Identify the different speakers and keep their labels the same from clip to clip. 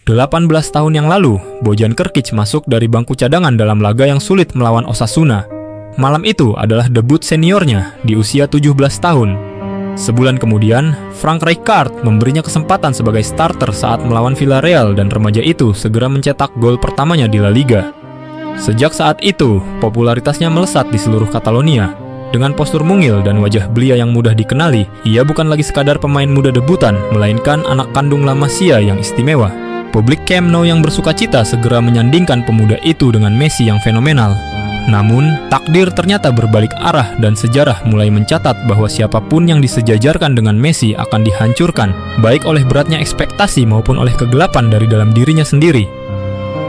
Speaker 1: 18 tahun yang lalu, Bojan Krkić masuk dari bangku cadangan dalam laga yang sulit melawan Osasuna. Malam itu adalah debut seniornya di usia 17 tahun. Sebulan kemudian, Frank Rijkaard memberinya kesempatan sebagai starter saat melawan Villarreal dan remaja itu segera mencetak gol pertamanya di La Liga. Sejak saat itu, popularitasnya melesat di seluruh Catalonia. Dengan postur mungil dan wajah belia yang mudah dikenali, ia bukan lagi sekadar pemain muda debutan, melainkan anak kandung La Masia yang istimewa. Publik Camp Nou yang bersukacita segera menyandingkan pemuda itu dengan Messi yang fenomenal. Namun, takdir ternyata berbalik arah dan sejarah mulai mencatat bahwa siapapun yang disejajarkan dengan Messi akan dihancurkan, baik oleh beratnya ekspektasi maupun oleh kegelapan dari dalam dirinya sendiri.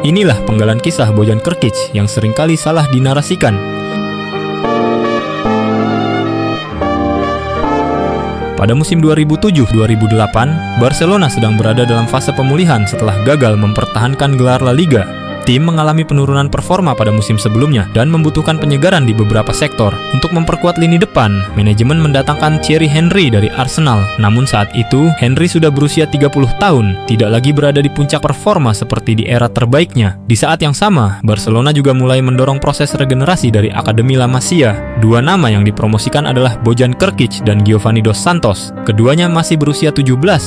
Speaker 1: Inilah penggalan kisah Bojan Krkić yang seringkali salah dinarasikan. Pada musim 2007-2008, Barcelona sedang berada dalam fase pemulihan setelah gagal mempertahankan gelar La Liga. Tim mengalami penurunan performa pada musim sebelumnya dan membutuhkan penyegaran di beberapa sektor. Untuk memperkuat lini depan, manajemen mendatangkan Thierry Henry dari Arsenal. Namun saat itu, Henry sudah berusia 30 tahun, tidak lagi berada di puncak performa seperti di era terbaiknya. Di saat yang sama, Barcelona juga mulai mendorong proses regenerasi dari Akademi La Masia. Dua nama yang dipromosikan adalah Bojan Krkić dan Giovanni dos Santos. Keduanya masih berusia 17-19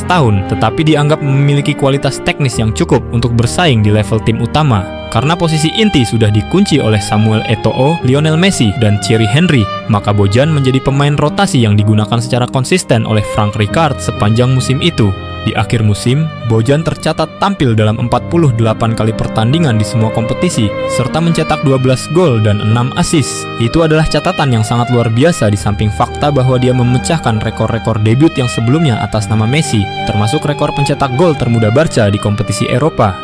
Speaker 1: tahun, tetapi dianggap memiliki kualitas teknis yang cukup untuk bersaing di level tim utama. Karena posisi inti sudah dikunci oleh Samuel Eto'o, Lionel Messi, dan Thierry Henry, maka Bojan menjadi pemain rotasi yang digunakan secara konsisten oleh Frank Rijkaard sepanjang musim itu. Di akhir musim, Bojan tercatat tampil dalam 48 kali pertandingan di semua kompetisi, serta mencetak 12 gol dan 6 assist. Itu adalah catatan yang sangat luar biasa di samping fakta bahwa dia memecahkan rekor-rekor debut yang sebelumnya atas nama Messi, termasuk rekor pencetak gol termuda Barca di kompetisi Eropa.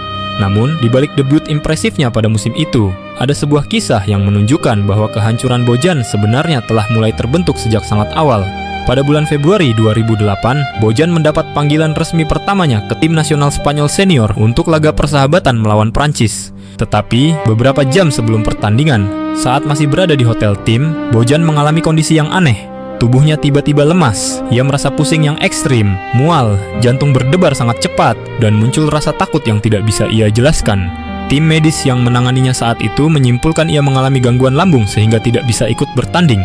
Speaker 1: Namun, di balik debut impresifnya pada musim itu, ada sebuah kisah yang menunjukkan bahwa kehancuran Bojan sebenarnya telah mulai terbentuk sejak sangat awal. Pada bulan Februari 2008, Bojan mendapat panggilan resmi pertamanya ke tim nasional Spanyol senior untuk laga persahabatan melawan Prancis. Tetapi, beberapa jam sebelum pertandingan, saat masih berada di hotel tim, Bojan mengalami kondisi yang aneh. Tubuhnya tiba-tiba lemas, ia merasa pusing yang ekstrim, mual, jantung berdebar sangat cepat, dan muncul rasa takut yang tidak bisa ia jelaskan. Tim medis yang menanganinya saat itu menyimpulkan ia mengalami gangguan lambung sehingga tidak bisa ikut bertanding.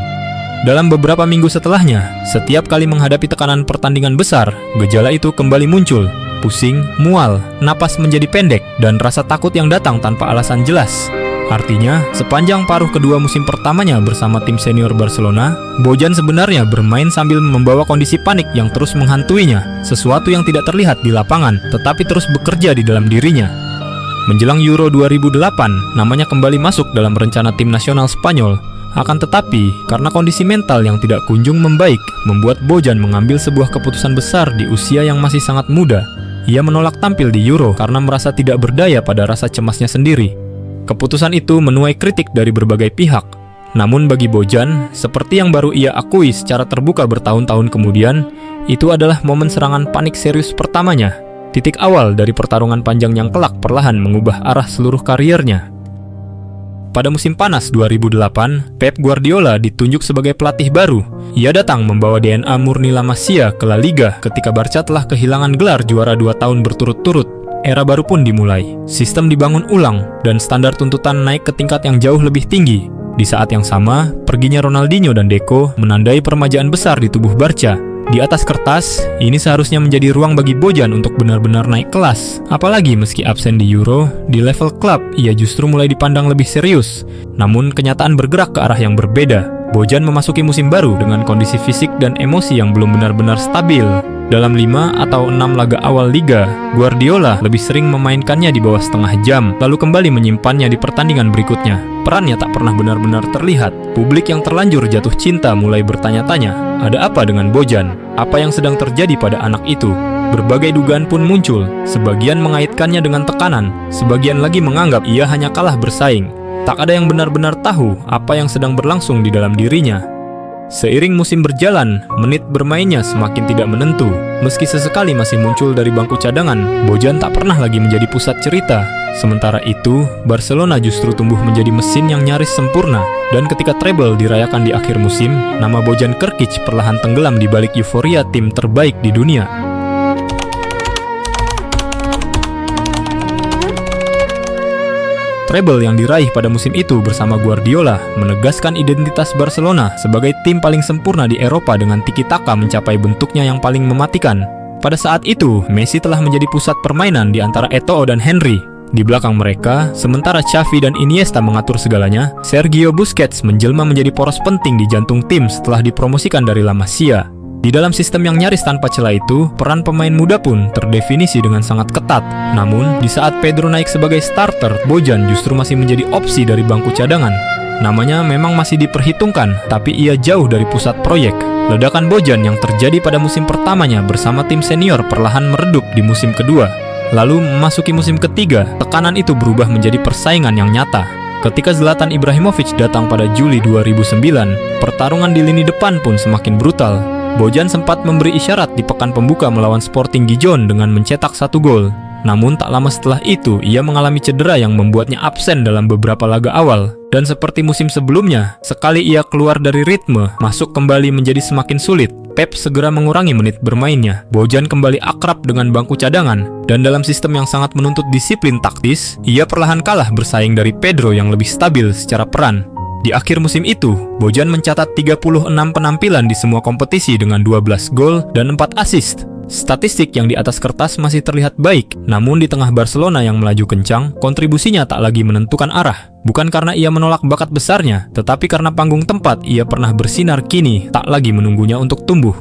Speaker 1: Dalam beberapa minggu setelahnya, setiap kali menghadapi tekanan pertandingan besar, gejala itu kembali muncul. Pusing, mual, napas menjadi pendek, dan rasa takut yang datang tanpa alasan jelas. Artinya, sepanjang paruh kedua musim pertamanya bersama tim senior Barcelona, Bojan sebenarnya bermain sambil membawa kondisi panik yang terus menghantuinya, sesuatu yang tidak terlihat di lapangan, tetapi terus bekerja di dalam dirinya. Menjelang Euro 2008, namanya kembali masuk dalam rencana tim nasional Spanyol. Akan tetapi, karena kondisi mental yang tidak kunjung membaik, membuat Bojan mengambil sebuah keputusan besar di usia yang masih sangat muda. Ia menolak tampil di Euro karena merasa tidak berdaya pada rasa cemasnya sendiri. Keputusan itu menuai kritik dari berbagai pihak. Namun bagi Bojan, seperti yang baru ia akui secara terbuka bertahun-tahun kemudian, itu adalah momen serangan panik serius pertamanya. Titik awal dari pertarungan panjang yang kelak perlahan mengubah arah seluruh kariernya. Pada musim panas 2008, Pep Guardiola ditunjuk sebagai pelatih baru. Ia datang membawa DNA murni La Masia ke La Liga ketika Barca telah kehilangan gelar juara 2 tahun berturut-turut. Era baru pun dimulai, sistem dibangun ulang, dan standar tuntutan naik ke tingkat yang jauh lebih tinggi. Di saat yang sama, perginya Ronaldinho dan Deco menandai permajaan besar di tubuh Barca. Di atas kertas, ini seharusnya menjadi ruang bagi Bojan untuk benar-benar naik kelas. Apalagi meski absen di Euro, di level klub ia justru mulai dipandang lebih serius. Namun kenyataan bergerak ke arah yang berbeda. Bojan memasuki musim baru dengan kondisi fisik dan emosi yang belum benar-benar stabil. Dalam 5 atau 6 laga awal Liga, Guardiola lebih sering memainkannya di bawah setengah jam, lalu kembali menyimpannya di pertandingan berikutnya. Perannya tak pernah benar-benar terlihat. Publik yang terlanjur jatuh cinta mulai bertanya-tanya, ada apa dengan Bojan? Apa yang sedang terjadi pada anak itu? Berbagai dugaan pun muncul, sebagian mengaitkannya dengan tekanan, sebagian lagi menganggap ia hanya kalah bersaing. Tak ada yang benar-benar tahu apa yang sedang berlangsung di dalam dirinya. Seiring musim berjalan, menit bermainnya semakin tidak menentu. Meski sesekali masih muncul dari bangku cadangan, Bojan tak pernah lagi menjadi pusat cerita. Sementara itu, Barcelona justru tumbuh menjadi mesin yang nyaris sempurna. Dan ketika treble dirayakan di akhir musim, nama Bojan Krkić perlahan tenggelam di balik euforia tim terbaik di dunia. treble yang diraih pada musim itu bersama Guardiola menegaskan identitas Barcelona sebagai tim paling sempurna di Eropa dengan tiki-taka mencapai bentuknya yang paling mematikan. Pada saat itu, Messi telah menjadi pusat permainan di antara Eto'o dan Henry. Di belakang mereka, sementara Xavi dan Iniesta mengatur segalanya, Sergio Busquets menjelma menjadi poros penting di jantung tim setelah dipromosikan dari La Masia. Di dalam sistem yang nyaris tanpa celah itu, peran pemain muda pun terdefinisi dengan sangat ketat. Namun, di saat Pedro naik sebagai starter, Bojan justru masih menjadi opsi dari bangku cadangan. Namanya memang masih diperhitungkan, tapi ia jauh dari pusat proyek. Ledakan Bojan yang terjadi pada musim pertamanya bersama tim senior perlahan meredup di musim kedua. Lalu memasuki musim ketiga, tekanan itu berubah menjadi persaingan yang nyata. Ketika Zlatan Ibrahimovic datang pada Juli 2009, pertarungan di lini depan pun semakin brutal. Bojan sempat memberi isyarat di pekan pembuka melawan Sporting Gijon dengan mencetak 1 gol. Namun tak lama setelah itu, ia mengalami cedera yang membuatnya absen dalam beberapa laga awal. Dan seperti musim sebelumnya, sekali ia keluar dari ritme, masuk kembali menjadi semakin sulit. Pep segera mengurangi menit bermainnya. Bojan kembali akrab dengan bangku cadangan. Dan dalam sistem yang sangat menuntut disiplin taktis, ia perlahan kalah bersaing dari Pedro yang lebih stabil secara peran. Di akhir musim itu, Bojan mencatat 36 penampilan di semua kompetisi dengan 12 gol dan 4 assist. Statistik yang di atas kertas masih terlihat baik, namun di tengah Barcelona yang melaju kencang, kontribusinya tak lagi menentukan arah. Bukan karena ia menolak bakat besarnya, tetapi karena panggung tempat ia pernah bersinar kini tak lagi menunggunya untuk tumbuh.